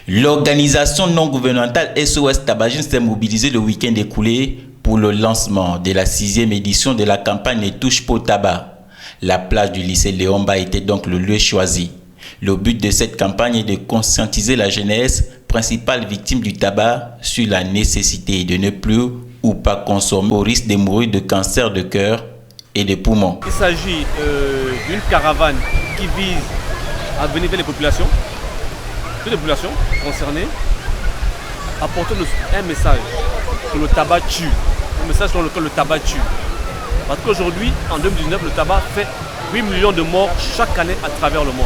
L'organisation non gouvernementale SOS Tabagisme s'est mobilisée le week-end écoulé pour le lancement de la 6e édition de la campagne Ne touche pas au tabac. La plage du lycée Léomba était donc le lieu choisi. Le but de cette campagne est de conscientiser la jeunesse, principale victime du tabac, sur la nécessité de ne plus ou pas consommer au risque de mourir de cancer de cœur et de poumons. Il s'agit d'une caravane qui vise à venir vers les populations, toutes les populations concernées, apporter un message que le tabac tue, un message sur lequel le tabac tue. Parce qu'aujourd'hui, en 2019, le tabac fait 8 millions de morts chaque année à travers le monde.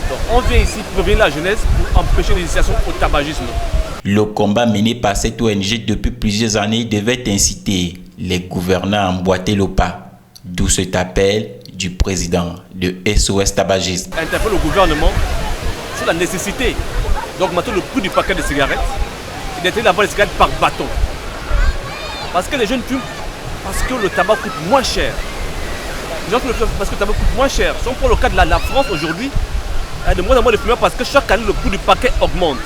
Donc on vient ici pour prévenir la jeunesse pour empêcher l'initiation au tabagisme. Le combat mené par cette ONG depuis plusieurs années devait inciter les gouvernants à emboîter le pas. D'où cet appel du président de SOS Tabagisme. Interpelle le gouvernement sur la nécessité d'augmenter le prix du paquet de cigarettes et d'interdire la vente des cigarettes par bâton. Parce que les jeunes fument parce que le tabac coûte moins cher. Les gens parce que le tabac coûte moins cher. Si on prend le cas de la France aujourd'hui, il y a de moins en moins de fumeurs parce que chaque année le prix du paquet augmente.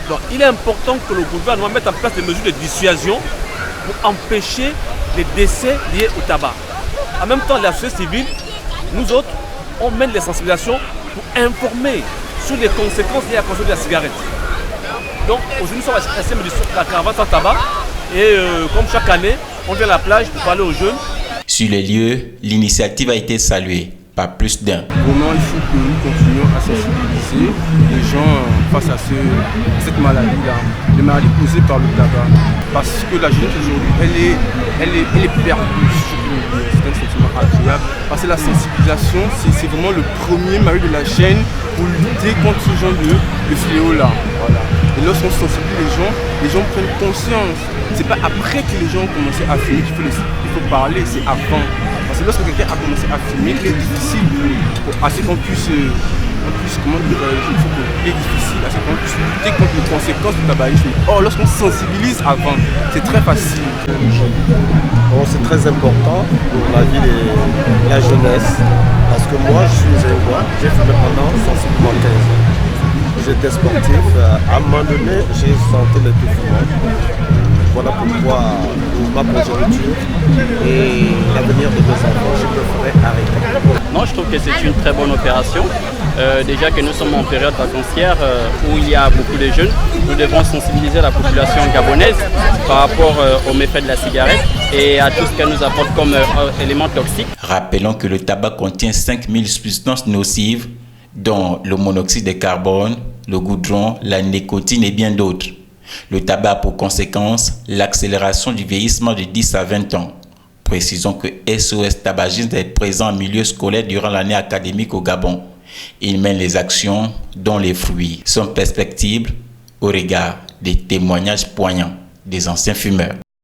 Donc il est important que le gouvernement mette en place des mesures de dissuasion pour empêcher les décès liés au tabac. En même temps, la société civile, nous autres, on mène les sensibilisations pour informer sur les conséquences liées à la consommation de la cigarette. Donc aujourd'hui, nous sommes à la 6e édition de la caravane sans tabac et comme chaque année, on vient à la plage pour parler aux jeunes. Sur les lieux, l'initiative a été saluée par plus d'un. Vraiment, il faut que nous continuions à sensibiliser les gens face à cette maladie-là, les maladies causées par le tabac. Parce que la jeunesse aujourd'hui, elle est perdue. C'est un sentiment agréable. Parce que la sensibilisation, c'est vraiment le premier maillot de la chaîne pour lutter contre ce genre de fléau-là. Voilà. Et lorsqu'on sensibilise les gens prennent conscience. C'est pas après que les gens ont commencé à fumer qu'il faut parler, c'est avant. Parce que lorsque quelqu'un a commencé à fumer, il est difficile à ce qu'on puisse comment dire, il est difficile à ce qu'on puisse lutter contre les conséquences du tabagisme. Or, lorsqu'on sensibilise avant, c'est très facile. Bon, c'est très important pour la vie de la jeunesse. Parce que moi, je suis musulman, j'ai fumé pendant sensiblement 15 ans. J'étais sportif. À un moment donné, j'ai senti l'étouffement. Voilà pourquoi ma progéniture et l'avenir de mes enfants, je préférais arrêter. Non, je trouve que c'est une très bonne opération. Déjà que nous sommes en période vacancière où il y a beaucoup de jeunes, nous devons sensibiliser la population gabonaise par rapport aux méfaits de la cigarette et à tout ce qu'elle nous apporte comme élément toxique. Rappelons que le tabac contient 5000 substances nocives, dont le monoxyde de carbone, le goudron, la nicotine et bien d'autres. Le tabac a pour conséquence l'accélération du vieillissement de 10 à 20 ans. Précisons que SOS Tabagisme est présent en milieu scolaire durant l'année académique au Gabon. Il mène les actions dont les fruits sont perspectibles au regard des témoignages poignants des anciens fumeurs.